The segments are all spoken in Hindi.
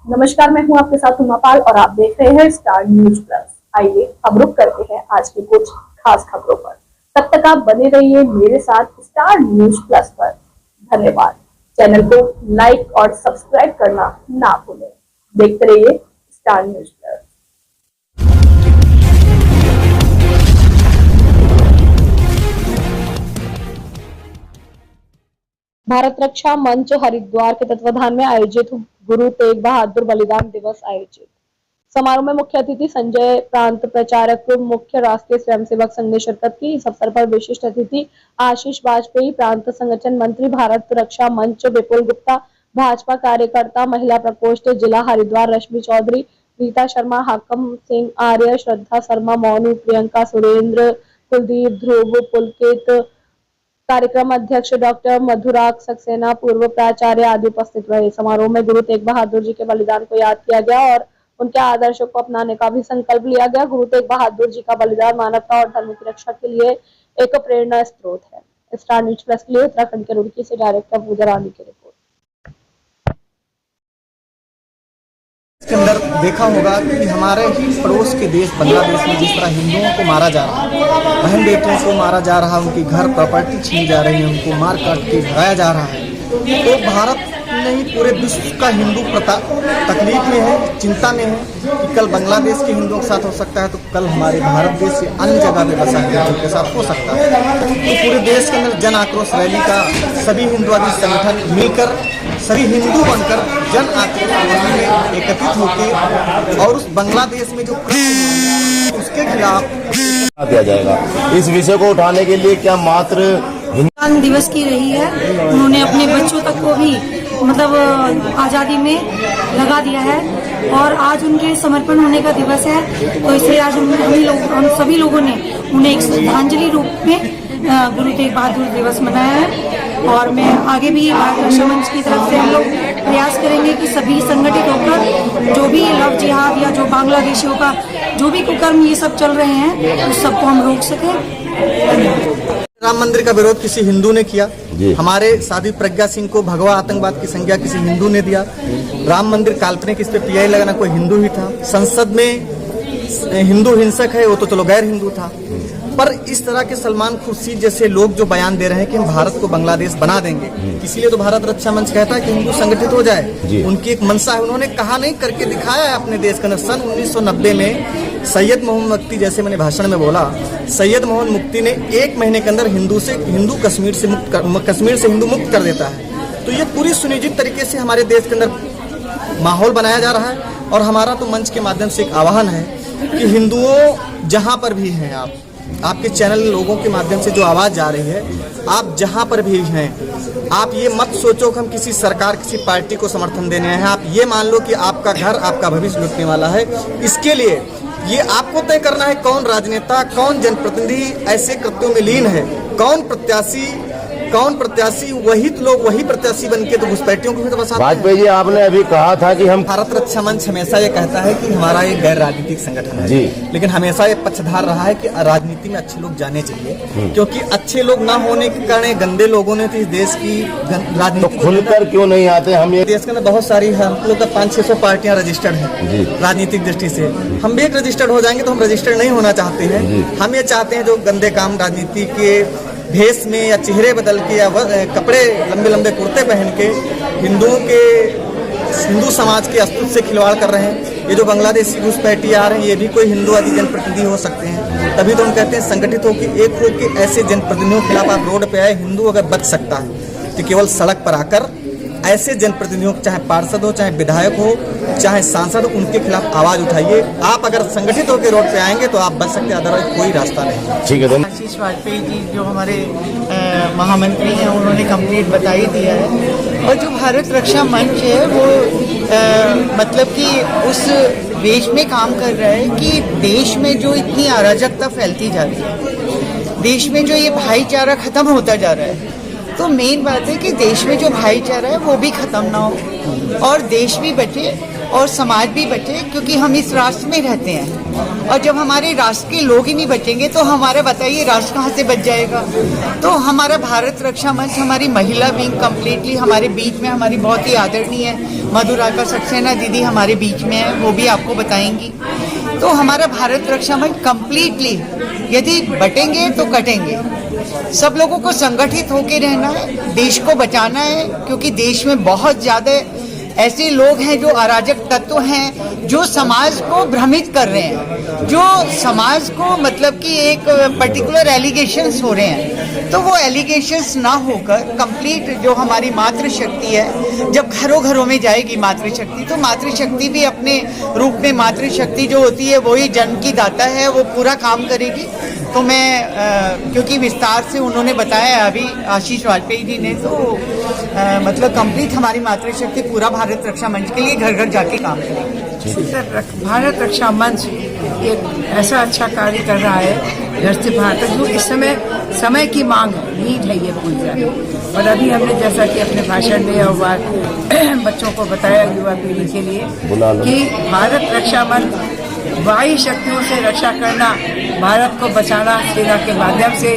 नमस्कार, मैं हूं आपके साथ उमापाल और आप देख रहे हैं स्टार न्यूज प्लस। आइए हम रुक करते हैं आज की कुछ खास खबरों पर। तब तक आप बने रहिए मेरे साथ स्टार न्यूज प्लस पर। धन्यवाद। चैनल को लाइक और सब्सक्राइब करना ना भूलें। देखते रहिए स्टार न्यूज प्लस। भारत रक्षा मंच हरिद्वार के तत्वाधान में आयोजित गुरु तेग बहादुर बलिदान दिवस आयोजित समारोह में मुख्य अतिथि संजय प्रांत प्रचारक मुख्य राष्ट्रीय स्वयंसेवक संघ ने शिरकत की। इस अवसर पर विशिष्ट अतिथि आशीष वाजपेयी, प्रांत संगठन मंत्री भारत रक्षा मंच विपुल गुप्ता, भाजपा कार्यकर्ता महिला प्रकोष्ठ जिला हरिद्वार रश्मि चौधरी, रीता शर्मा, हाकम सिंह आर्य, श्रद्धा शर्मा, मोनू, प्रियंका, सुरेंद्र, कुलदीप, ध्रुव, पुलकित, कार्यक्रम अध्यक्ष डॉक्टर मधुराग सक्सेना, पूर्व प्राचार्य आदि उपस्थित रहे। समारोह में गुरु तेग बहादुर जी के बलिदान को याद किया गया और उनके आदर्शों को अपनाने का भी संकल्प लिया गया। गुरु तेग बहादुर जी का बलिदान मानवता और धर्म की रक्षा के लिए एक प्रेरणा स्रोत है। स्टार न्यूज प्लस के लिए उत्तराखंड के रुड़की से डायरेक्टर पूजा रानी की रिपोर्ट। इसके अंदर देखा होगा कि हमारे ही पड़ोस के देश बांग्लादेश में जिस तरह हिंदुओं को मारा जा रहा है, बहन बेटियों को मारा जा रहा है, उनकी घर प्रॉपर्टी छीनी जा रही है, उनको मार काट के भगाया जा रहा है, तो भारत नहीं पूरे विश्व का हिंदू तकलीफ में है, चिंता में है कि कल बांग्लादेश के हिंदुओं के साथ हो सकता है तो कल हमारे भारत देश से अन्य जगह में बसा हिंदुओं के साथ हो सकता है। तो पूरे देश के अंदर जन आक्रोश रैली का सभी हिंदुवादी संगठन मिलकर, सभी हिंदू बनकर जन आक्रोश रैली में एकत्रित होकर और उस बांग्लादेश में जो उसके खिलाफ दिया जाएगा। इस विषय को उठाने के लिए क्या मात्र बलिदान दिवस की रही है, उन्होंने अपने बच्चों तक को भी मतलब आज़ादी में लगा दिया है और आज उनके समर्पण होने का दिवस है, तो इसलिए आज हम सभी लोगों ने उन्हें एक श्रद्धांजलि रूप में गुरु तेग बहादुर दिवस मनाया है। और मैं आगे भी भारत रक्षा मंच की तरफ से हम लोग प्रयास करेंगे कि सभी संगठित होकर जो भी लव जिहाद या जो बांग्लादेशियों का जो भी कुकर्म ये सब चल रहे हैं उस सबको हम रोक सकें। राम मंदिर का विरोध किसी हिंदू ने किया, हमारे साध्वी प्रज्ञा सिंह को भगवा आतंकवाद की संज्ञा किसी हिंदू ने दिया। राम मंदिर काल्पनिक, इस पे पीआई लगाना कोई हिंदू ही था। संसद में हिंदू हिंसक है, वो तो चलो गैर हिंदू था। पर इस तरह के सलमान खुर्शीद जैसे लोग जो बयान दे रहे हैं कि हम भारत को बांग्लादेश बना देंगे, इसीलिए तो भारत रक्षा मंच कहता है कि हिंदू संगठित हो जाए। उनकी एक मंशा है, उन्होंने कहा नहीं करके दिखाया है अपने देश के अंदर। सन 1990 में सैयद मोहम्मद मुफ्ती, जैसे मैंने भाषण में बोला, सैयद मोहम्मद मुफ्ती ने 1 महीने के अंदर हिंदू कश्मीर से हिंदू मुक्त कर देता है। तो ये पूरी सुनियोजित तरीके से हमारे देश के अंदर माहौल बनाया जा रहा है। और हमारा तो मंच के माध्यम से एक आह्वान है कि हिंदुओं जहाँ पर भी हैं, आपके चैनल लोगों के माध्यम से जो आवाज़ जा रही है, आप जहाँ पर भी हैं, आप ये मत सोचो कि हम किसी सरकार, किसी पार्टी को समर्थन देने हैं। आप ये मान लो कि आपका घर, आपका भविष्य लुटने वाला है। इसके लिए ये आपको तय करना है कौन राजनेता, कौन जनप्रतिनिधि ऐसे कृत्यों में लीन है, कौन प्रत्याशी, वही तो लोग वही प्रत्याशी बनके तो घुसपैठियों को भी तो बसाते हैं। वाजपेयी जी, आपने अभी कहा था कि हम भारत रक्षा मंच हमेशा ये कहता है कि हमारा एक गैर राजनीतिक संगठन है, लेकिन हमेशा ये पक्षधार रहा है कि राजनीति में अच्छे लोग जाने चाहिए, क्योंकि अच्छे लोग ना होने के कारण गंदे लोगों ने तो इस देश की राजनीति तो खुलकर क्यों नहीं आते। हम ये देश के अंदर बहुत सारी, हम लोग का 500-600 पार्टियां रजिस्टर्ड हैं राजनीतिक दृष्टि से। हम भी एक रजिस्टर्ड हो जाएंगे तो हम रजिस्टर्ड नहीं होना चाहते हैं। हम ये चाहते हैं जो गंदे काम राजनीति के भेष में या चेहरे बदल के या कपड़े लंबे लंबे कुर्ते पहन के हिंदू समाज के अस्तित्व से खिलवाड़ कर रहे हैं। ये जो बांग्लादेशी घुसपैठी आ रहे हैं, ये भी कोई हिंदूवादी जनप्रतिनिधि हो सकते हैं। तभी तो हम कहते हैं संगठित होकर एक होकर ऐसे जनप्रतिनिधियों के खिलाफ आप रोड पे आए। हिंदू अगर बच सकता है तो केवल सड़क पर आकर ऐसे जनप्रतिनिधियों, चाहे पार्षद हो, चाहे विधायक हो, चाहे सांसद हो, उनके खिलाफ आवाज उठाइए। आप अगर संगठित होकर रोड पे आएंगे तो आप बच सकते हैं, अदरवाइज कोई रास्ता नहीं। ठीक है। आशीष वाजपेयी जी जो हमारे महामंत्री हैं, उन्होंने कंप्लीट बता ही दिया है। और जो भारत रक्षा मंच है वो मतलब कि उस देश में काम कर रहा है कि देश में जो इतनी अराजकता फैलती जा रही है, देश में जो ये भाईचारा खत्म होता जा रहा है, तो मेन बात है कि देश में जो भाईचारा है वो भी खत्म ना हो और देश भी बचे और समाज भी बचे, क्योंकि हम इस राष्ट्र में रहते हैं। और जब हमारे राष्ट्र के लोग ही नहीं बचेंगे तो हमारा बताइए राष्ट्र कहाँ से बच जाएगा। तो हमारा भारत रक्षा मंच, हमारी महिला विंग कम्प्लीटली हमारे बीच में, हमारी बहुत ही आदरणीय मधुराका सक्सेना दीदी हमारे बीच में है, वो भी आपको बताएंगी। तो हमारा भारत रक्षा मंच कम्प्लीटली, यदि बटेंगे तो कटेंगे। सब लोगों को संगठित होकर रहना है, देश को बचाना है, क्योंकि देश में बहुत ज़्यादा ऐसे लोग हैं जो अराजक तत्व हैं, जो समाज को भ्रमित कर रहे हैं, जो समाज को मतलब कि एक पर्टिकुलर एलिगेशंस हो रहे हैं। तो वो एलिगेशंस ना होकर कंप्लीट जो हमारी मातृशक्ति है, जब घरों घरों में जाएगी मातृशक्ति, तो मातृशक्ति भी अपने रूप में मातृशक्ति जो होती है वही जन्म की दाता है, वो पूरा काम करेगी। तो मैं क्योंकि विस्तार से उन्होंने बताया अभी आशीष वाजपेयी जी ने, तो मतलब कंप्लीट हमारी मातृशक्ति पूरा भारत रक्षा मंच के लिए घर घर जाके काम करेगी। भारत रक्षा मंच एक ऐसा अच्छा कार्य कर रहा है धरती भारत, जो इस समय की मांग है, नीड है ये पूरी जाए। और अभी हमने जैसा कि अपने भाषण में और बच्चों को बताया, युवा पीढ़ी के लिए, कि भारत रक्षा मंच बाह्य शक्तियों से रक्षा करना, भारत को बचाना सेना के माध्यम से,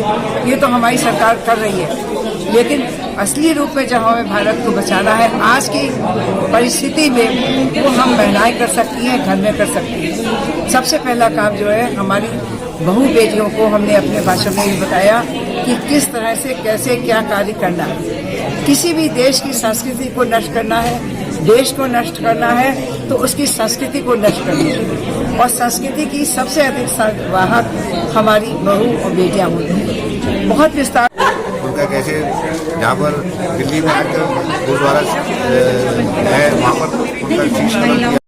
ये तो हमारी सरकार कर रही है। लेकिन असली रूप में जब हमें भारत को बचाना है आज की परिस्थिति में, वो हम महिलाएं कर सकती हैं, घर में कर सकती हैं। सबसे पहला काम जो है, हमारी बहू बेटियों को हमने अपने भाषण में बताया कि किस तरह से कैसे क्या कार्य करना है। किसी भी देश की संस्कृति को नष्ट करना है, देश को नष्ट करना है, तो उसकी संस्कृति को नष्ट करनी है। और संस्कृति की सबसे अधिक वाहक हमारी बहू और बेटियां होती हैं। बहुत विस्तार उनका कैसे, जहाँ पर दिल्ली में आकर गुरुद्वारा है वहाँ पर उनका शीश